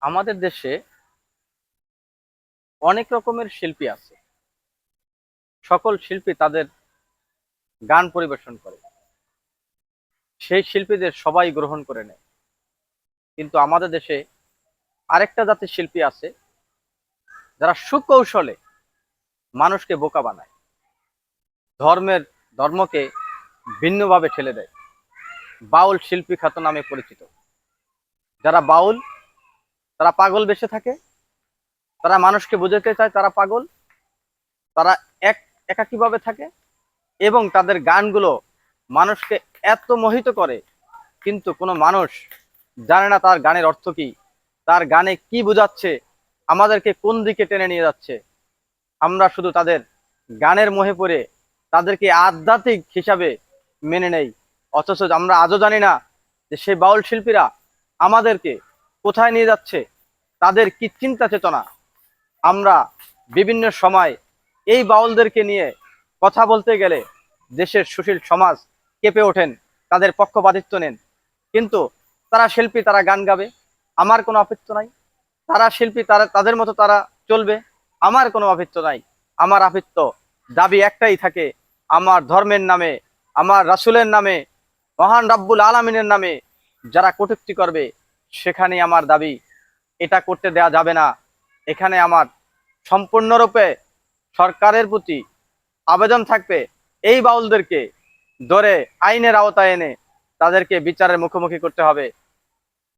আমাদের দেশে অনেক রকমের শিল্পী আছে। সকল শিল্পী তাদের গান পরিবেশন করে, সেই শিল্পীদের সবাই গ্রহণ করে নেয়। কিন্তু আমাদের দেশে আরেকটা জাতির শিল্পী আছে, যারা সুকৌশলে মানুষকে বোকা বানায়, ধর্মের ধর্মকে ভিন্নভাবে ঠেলে দেয়। বাউল শিল্পী খ্যাত নামে পরিচিত। যারা বাউল, তারা পাগল বেশে থাকে, তারা মানুষকে বোঝাতে চায় তারা পাগল, তারা এক একাকীভাবে থাকে এবং তাদের গানগুলো মানুষকে এত মোহিত করে, কিন্তু কোনো মানুষ জানে না তার গানের অর্থ কি, তার গানে কি বোঝাচ্ছে, আমাদেরকে কোন দিকে টেনে নিয়ে যাচ্ছে। আমরা শুধু তাদের গানের মোহে পড়ে তাদেরকে আধ্যাত্মিক হিসাবে মেনে নেই, অথচ আমরা আজও জানি না যে সেই বাউল শিল্পীরা আমাদেরকে কোথায় নিয়ে যাচ্ছে, তাদের কি চিন্তা চেতনা। আমরা বিভিন্ন সময় এই বাউলদেরকে নিয়ে কথা বলতে গেলে দেশের সুশীল সমাজ কেঁপে ওঠেন, তাদের পক্ষপাতিত্ব নেন। কিন্তু তারা শিল্পী, তারা গান গাবে, আমার কোনো আপত্তি নাই। তারা শিল্পী, তারা তাদের মতো তারা চলবে, আমার কোনো আপত্তি নাই। আমার আপত্তি, দাবি একটাই থাকে, আমার ধর্মের নামে, আমার রাসূলের নামে, মহান রাব্বুল আলামিনের নামে যারা কটূক্তি করবে, সেখানে আমার দাবি, এটা করতে দেয়া যাবে না। এখানে আমার সম্পূর্ণরূপে সরকারের প্রতি আবেদন থাকবে, এই বাউলদেরকে ধরে আইনের আওতায় এনে তাদেরকে বিচারের মুখোমুখি করতে হবে।